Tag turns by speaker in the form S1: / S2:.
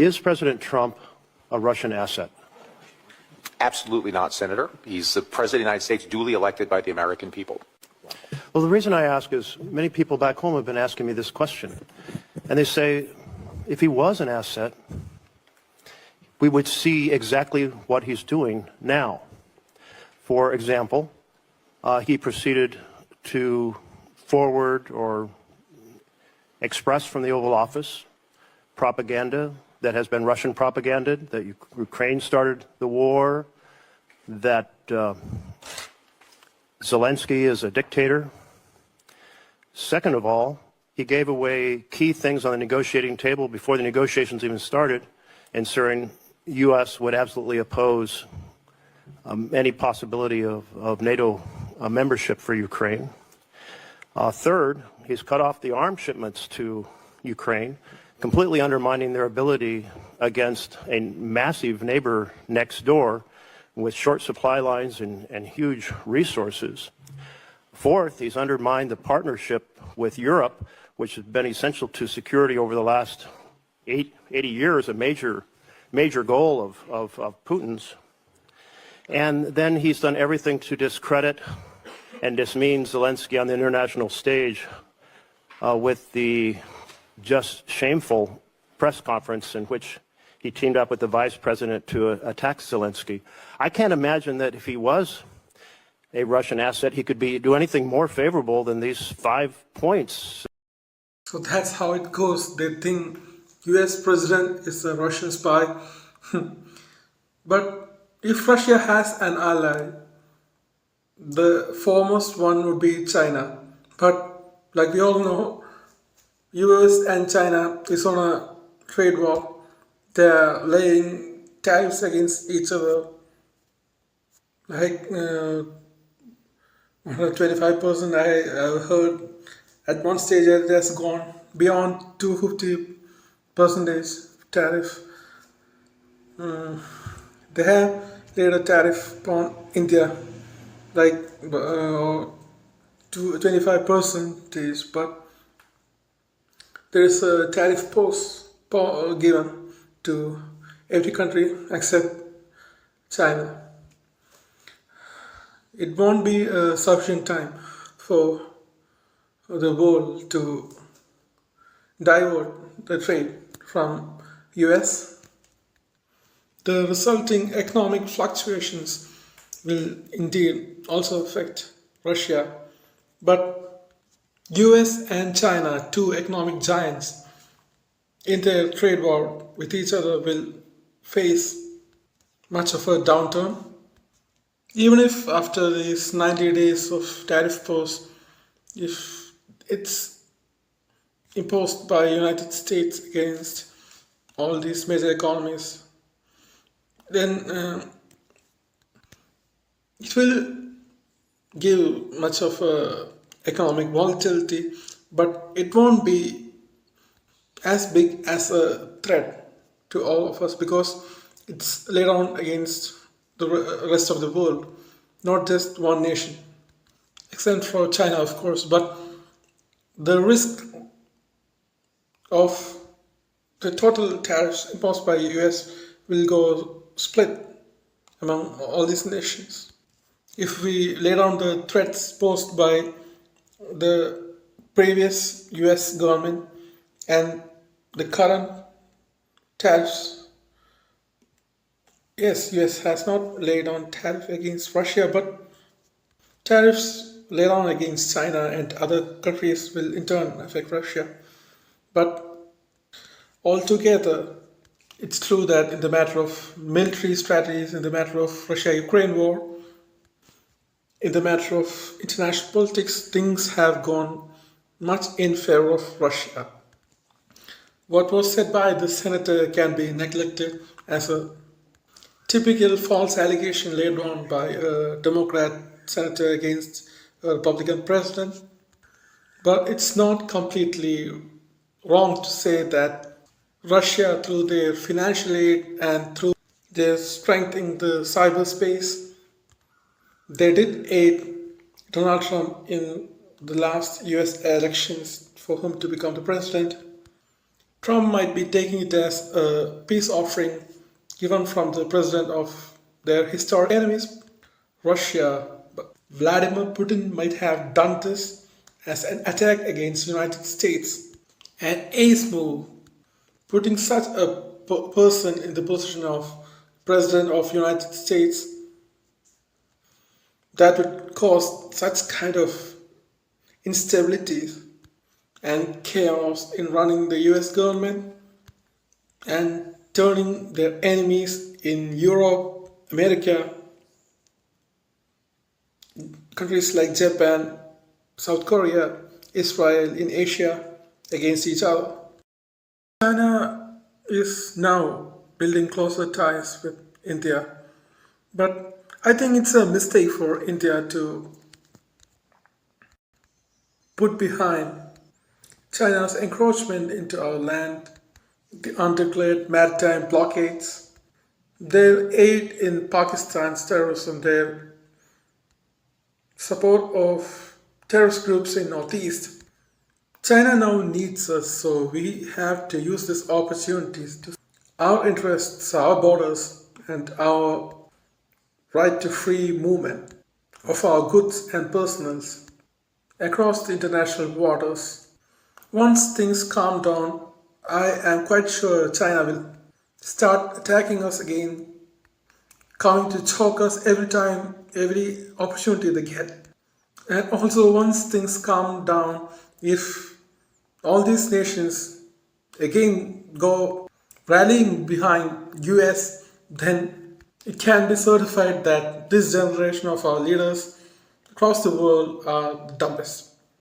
S1: Is President Trump a Russian asset?
S2: Absolutely not, Senator. He's the President of the United States, duly elected by the American people.
S1: Well, the reason I ask is many people back home have been asking me this question. And they say, if he was an asset, we would see exactly what he's doing now. For example, he proceeded to forward or express from the Oval Office propaganda that has been Russian propaganda, that Ukraine started the war, that Zelensky is a dictator. Second of all, he gave away key things on the negotiating table before the negotiations even started, ensuring the U.S. would absolutely oppose any possibility of NATO membership for Ukraine. Third, he's cut off the arms shipments to Ukraine, completely undermining their ability against a massive neighbor next door with short supply lines and huge resources. Fourth, he's undermined the partnership with Europe, which has been essential to security over the last 80 years, a major goal of Putin's. And then he's done everything to discredit and dismean Zelensky on the international stage with the just shameful press conference in which he teamed up with the vice president to attack Zelensky. I can't imagine that if he was a Russian asset, he could do anything more favorable than these 5 points.
S3: So that's how it goes. They think U.S. president is a Russian spy. But if Russia has an ally, the foremost one would be China. But like we all know, U.S. and China is on a trade war. They are laying tariffs against each other, like 25%. I have heard at one stage it has gone beyond 250% tariff. They have laid a tariff on India, like 25%, but there is a tariff given to every country except China. It won't be a sufficient time for the world to divert the trade from US. The resulting economic fluctuations will indeed also affect Russia, but US and China, two economic giants, in their trade war with each other will face much of a downturn. Even if after these 90 days of tariff pause, if it's imposed by United States against all these major economies, then it will give much of a economic volatility, but it won't be as big as a threat to all of us because it's laid on against the rest of the world, not just one nation, except for China, of course. But the risk of the total tariffs imposed by the US will go split among all these nations. If we lay down the threats posed by the previous US government and the current tariffs, yes, US has not laid on tariff against Russia, but tariffs laid on against China and other countries will in turn affect Russia. But altogether, it's true that in the matter of military strategies, in the matter of Russia-Ukraine war, in the matter of international politics, things have gone much in favor of Russia. What was said by the senator can be neglected as a typical false allegation laid on by a Democrat senator against a Republican president. But it's not completely wrong to say that Russia, through their financial aid and through their strength in the cyberspace, they did aid Donald Trump in the last U.S. elections for him to become the president. Trump might be taking it as a peace offering given from the president of their historic enemies, Russia. But Vladimir Putin might have done this as an attack against the United States. An ace move, putting such a person in the position of president of United States that would cause such kind of instability and chaos in running the US government and turning their enemies in Europe, America, countries like Japan, South Korea, Israel, in Asia against each other. China is now building closer ties with India, but I think it's a mistake for India to put behind China's encroachment into our land, the undeclared maritime blockades, their aid in Pakistan's terrorism, their support of terrorist groups in Northeast. China now needs us, so we have to use these opportunities to our interests, our borders, and our right to free movement of our goods and personals across the international waters. Once things calm down, I am quite sure China will start attacking us again, coming to choke us every time, every opportunity they get. And also, once things calm down, if all these nations again go rallying behind US, then it can be certified that this generation of our leaders across the world are the dumbest.